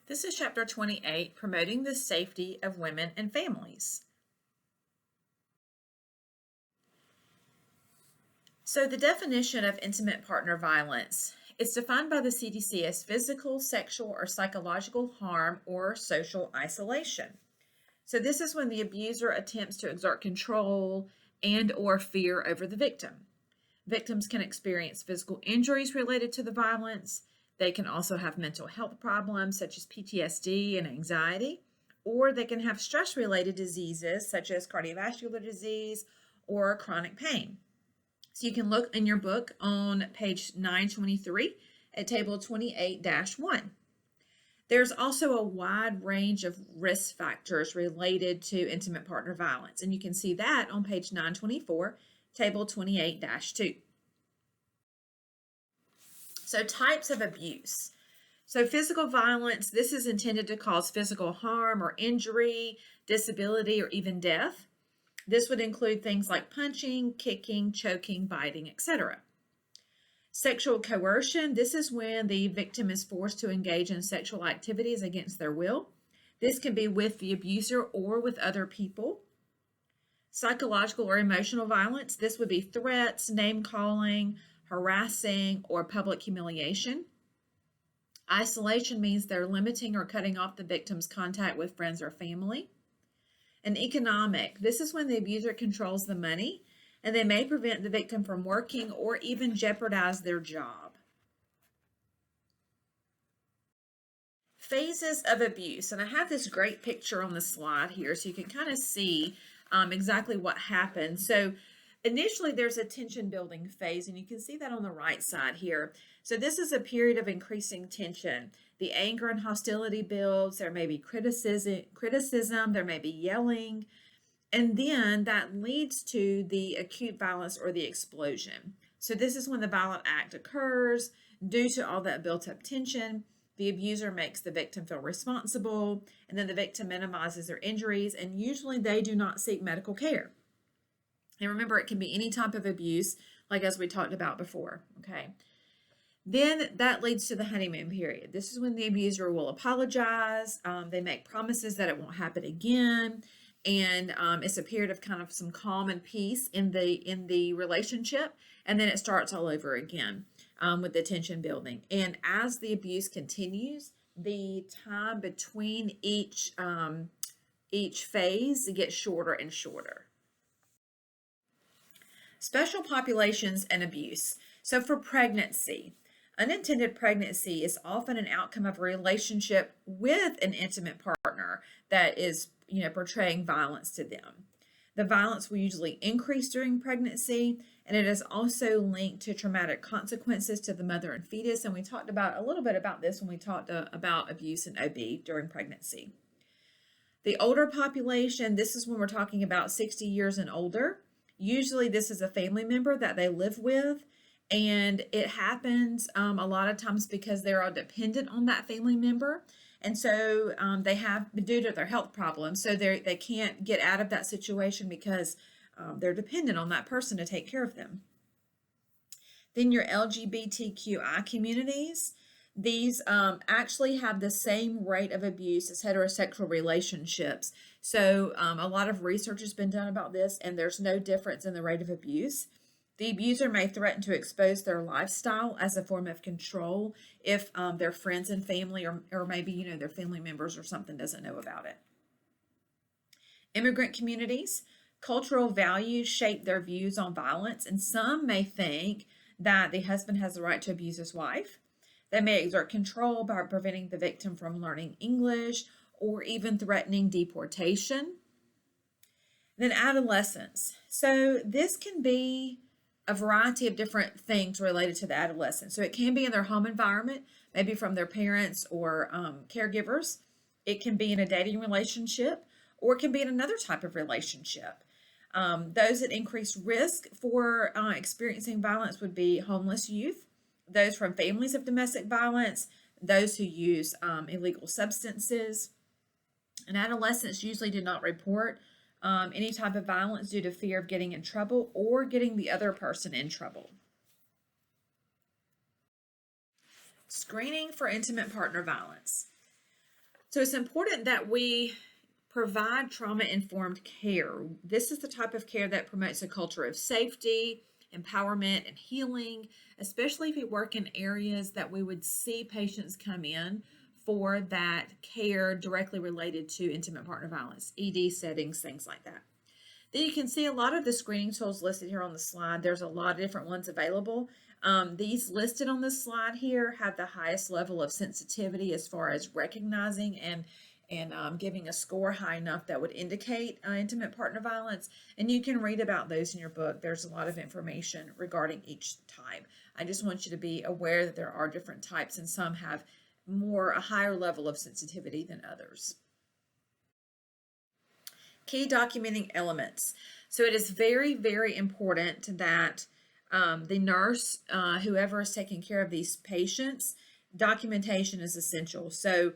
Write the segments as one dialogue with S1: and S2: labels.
S1: This is Chapter 28, Promoting the Safety of Women and Families. So the definition of intimate partner violence is defined by the CDC as physical, sexual, or psychological harm or social isolation. So this is when the abuser attempts to exert control and or fear over the victim. Victims can experience physical injuries related to the violence. They can also have mental health problems such as PTSD and anxiety, or they can have stress-related diseases such as cardiovascular disease or chronic pain. So you can look in your book on page 923 at table 28-1. There's also a wide range of risk factors related to intimate partner violence, and you can see that on page 924, table 28-2. So types of abuse. So physical violence, this is intended to cause physical harm or injury, disability, or even death. This would include things like punching, kicking, choking, biting, etc. Sexual coercion, this is when the victim is forced to engage in sexual activities against their will. This can be with the abuser or with other people. Psychological or emotional violence, this would be threats, name-calling, harassing, or public humiliation. Isolation means they're limiting or cutting off the victim's contact with friends or family. And economic, this is when the abuser controls the money and they may prevent the victim from working or even jeopardize their job. Phases of abuse, and I have this great picture on the slide here so you can kind of see exactly what happens. So initially there's a tension building phase, and you can see that on the right side here. So this is a period of increasing tension. The anger and hostility builds, there may be criticism, there may be yelling, and then that leads to the acute violence or the explosion. So this is when the violent act occurs. Due to all that built up tension, the abuser makes the victim feel responsible, and then the victim minimizes their injuries, and usually they do not seek medical care. And remember, it can be any type of abuse, like as we talked about before, okay? Then that leads to the honeymoon period. This is when the abuser will apologize. They make promises that it won't happen again. And it's a period of kind of some calm and peace in the relationship. And then it starts all over again with the tension building. And as the abuse continues, the time between each phase gets shorter and shorter. Special populations and abuse. So for pregnancy, unintended pregnancy is often an outcome of a relationship with an intimate partner that is, portraying violence to them. The violence will usually increase during pregnancy, and it is also linked to traumatic consequences to the mother and fetus. And we talked about a little bit about this when we talked about abuse in OB during pregnancy. The older population, this is when we're talking about 60 years and older. Usually this is a family member that they live with, and it happens a lot of times because they're all dependent on that family member. And so they have, due to their health problems, so they can't get out of that situation because they're dependent on that person to take care of them. Then your LGBTQI communities, these actually have the same rate of abuse as heterosexual relationships. So a lot of research has been done about this, and there's no difference in the rate of abuse. The abuser may threaten to expose their lifestyle as a form of control if their friends and family or maybe, their family members or something doesn't know about it. Immigrant communities, cultural values shape their views on violence, and some may think that the husband has the right to abuse his wife. They may exert control by preventing the victim from learning English or even threatening deportation. Then adolescence. So this can be a variety of different things related to the adolescent. So it can be in their home environment, maybe from their parents or caregivers. It can be in a dating relationship, or it can be in another type of relationship. Those at increased risk for experiencing violence would be homeless youth, those from families of domestic violence, those who use illegal substances. And adolescents usually do not report any type of violence due to fear of getting in trouble or getting the other person in trouble. Screening for intimate partner violence. So it's important that we provide trauma-informed care. This is the type of care that promotes a culture of safety, empowerment, and healing, especially if we work in areas that we would see patients come in for that care directly related to intimate partner violence, ED settings, things like that. Then you can see a lot of the screening tools listed here on the slide. There's a lot of different ones available. These listed on this slide here have the highest level of sensitivity as far as recognizing and giving a score high enough that would indicate intimate partner violence. And you can read about those in your book. There's a lot of information regarding each type. I just want you to be aware that there are different types, and some have a higher level of sensitivity than others. Key documenting elements. So it is very, very important that the nurse, whoever is taking care of these patients, documentation is essential. So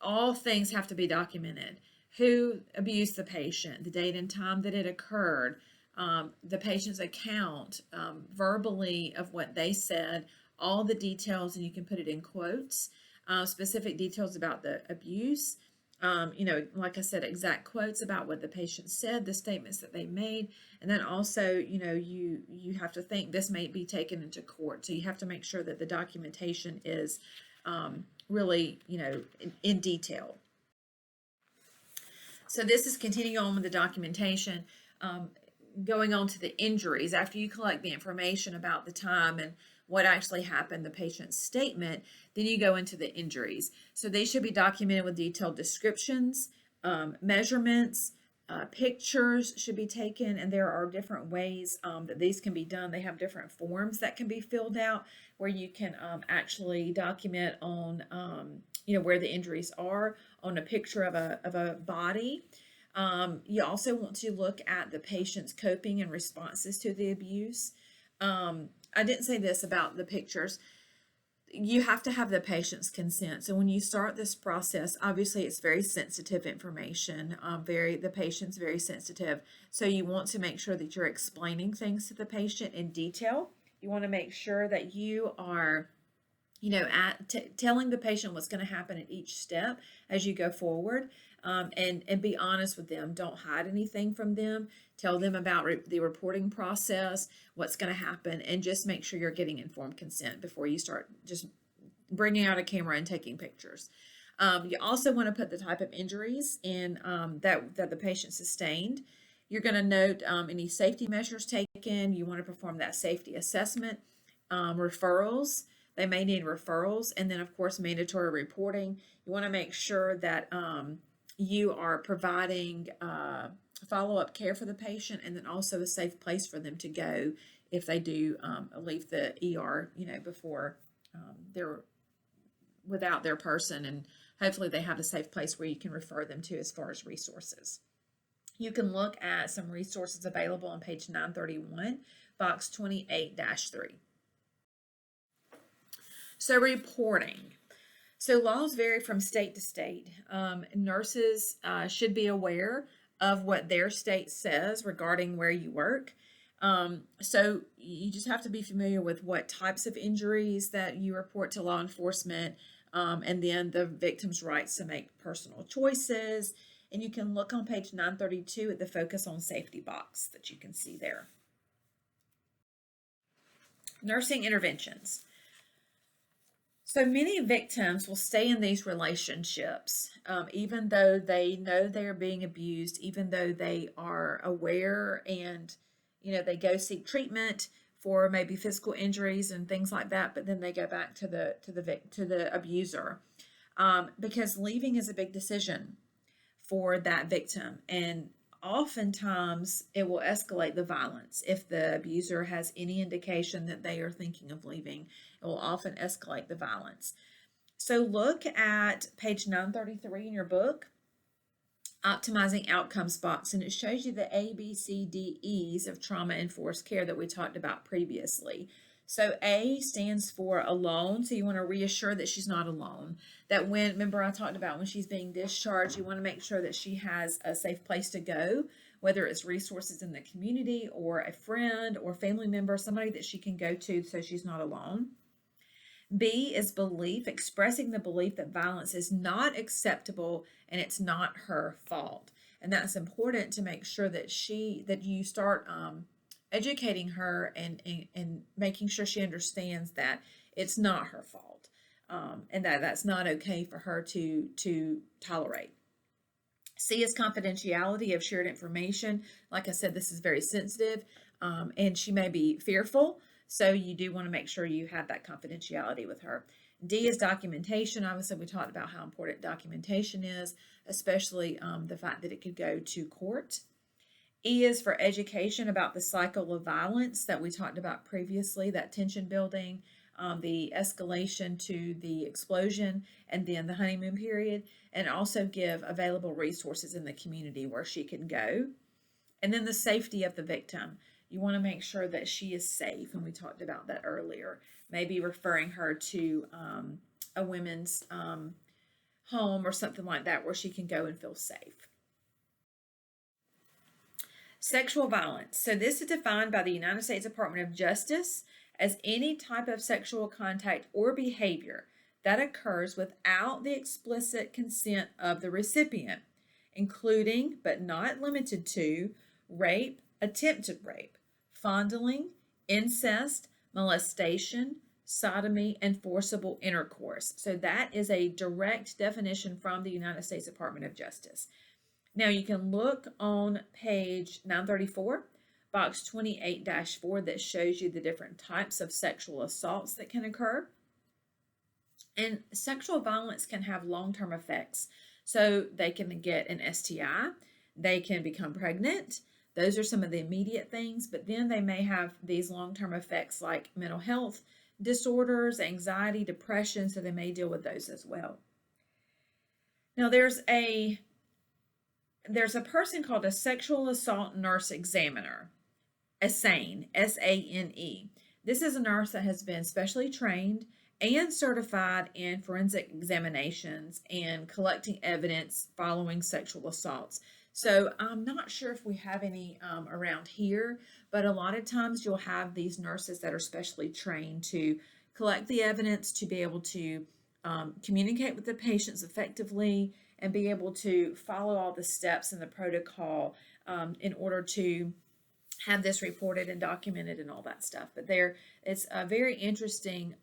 S1: all things have to be documented. Who abused the patient, the date and time that it occurred, the patient's account, verbally of what they said, all the details, and you can put it in quotes, specific details about the abuse. Like I said, exact quotes about what the patient said, the statements that they made, and then also, you have to think this may be taken into court. So you have to make sure that the documentation is really, in detail. So this is continuing on with the documentation, going on to the injuries. After you collect the information about the time and what actually happened, the patient's statement, then you go into the injuries. So they should be documented with detailed descriptions, measurements, pictures should be taken, and there are different ways that these can be done. They have different forms that can be filled out where you can actually document on, where the injuries are on a picture of a body. You also want to look at the patient's coping and responses to the abuse. I didn't say this about the pictures. You have to have the patient's consent. So when you start this process, obviously it's very sensitive information. The patient's very sensitive. So you want to make sure that you're explaining things to the patient in detail. You want to make sure that you are, telling the patient what's going to happen at each step as you go forward. And be honest with them. Don't hide anything from them. Tell them about the reporting process, what's going to happen, and just make sure you're getting informed consent before you start just bringing out a camera and taking pictures. You also want to put the type of injuries in that the patient sustained. You're going to note any safety measures taken. You want to perform that safety assessment. Referrals. They may need referrals, and then of course mandatory reporting. You want to make sure that you are providing follow-up care for the patient, and then also a safe place for them to go if they do leave the ER, before they're without their person, and hopefully they have a safe place where you can refer them to as far as resources. You can look at some resources available on page 931, box 28-3. So reporting. So laws vary from state to state. Nurses should be aware of what their state says regarding where you work. So you just have to be familiar with what types of injuries that you report to law enforcement, and then the victim's rights to make personal choices. And you can look on page 932 at the focus on safety box that you can see there. Nursing interventions. So many victims will stay in these relationships, even though they know they're being abused, even though they are aware, and they go seek treatment for maybe physical injuries and things like that, but then they go back to the abuser, because leaving is a big decision for that victim, and oftentimes it will escalate the violence. If the abuser has any indication that they are thinking of leaving, it will often escalate the violence. So look at page 933 in your book, Optimizing Outcomes box, and it shows you the A, B, C, D, E's of trauma-enforced care that we talked about previously. So A stands for alone, so you want to reassure that she's not alone. That remember I talked about when she's being discharged, you want to make sure that she has a safe place to go, whether it's resources in the community or a friend or family member, somebody that she can go to so she's not alone. B is belief, expressing the belief that violence is not acceptable and it's not her fault. And that's important to make sure that you start educating her and making sure she understands that it's not her fault, and that that's not okay for her to tolerate. C is confidentiality of shared information. Like I said, this is very sensitive, and she may be fearful. So you do want to make sure you have that confidentiality with her. D is documentation. Obviously, we talked about how important documentation is, especially the fact that it could go to court. E is for education about the cycle of violence that we talked about previously, that tension building, the escalation to the explosion, and then the honeymoon period, and also give available resources in the community where she can go. And then the safety of the victim. You want to make sure that she is safe, and we talked about that earlier. Maybe referring her to a women's home or something like that where she can go and feel safe. Sexual violence. So this is defined by the United States Department of Justice as any type of sexual contact or behavior that occurs without the explicit consent of the recipient, including but not limited to rape, attempted rape, fondling, incest, molestation, sodomy, and forcible intercourse. So that is a direct definition from the United States Department of Justice. Now you can look on page 934, box 28-4, that shows you the different types of sexual assaults that can occur. And sexual violence can have long-term effects. So they can get an STI, they can become pregnant. Those are some of the immediate things, but then they may have these long-term effects like mental health disorders, anxiety, depression, so they may deal with those as well. Now there's a person called a sexual assault nurse examiner, a SANE, S-A-N-E. This is a nurse that has been specially trained and certified in forensic examinations and collecting evidence following sexual assaults. So I'm not sure if we have any around here, but a lot of times you'll have these nurses that are specially trained to collect the evidence, to be able to communicate with the patients effectively, and be able to follow all the steps in the protocol in order to have this reported and documented and all that stuff. But it's a very interesting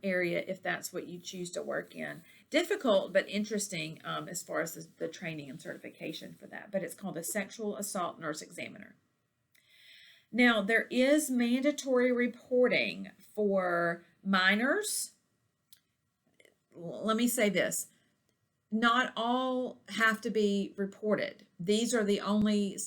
S1: area if that's what you choose to work in. Difficult, but interesting as far as the training and certification for that. But it's called a sexual assault nurse examiner. Now, there is mandatory reporting for minors. Let me say this. Not all have to be reported. These are the only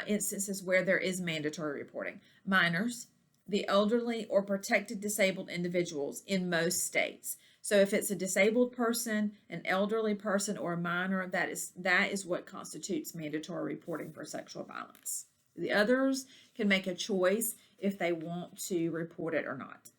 S1: instances where there is mandatory reporting. Minors, the elderly, or protected disabled individuals in most states. So if it's a disabled person, an elderly person, or a minor, that is what constitutes mandatory reporting for sexual violence. The others can make a choice if they want to report it or not.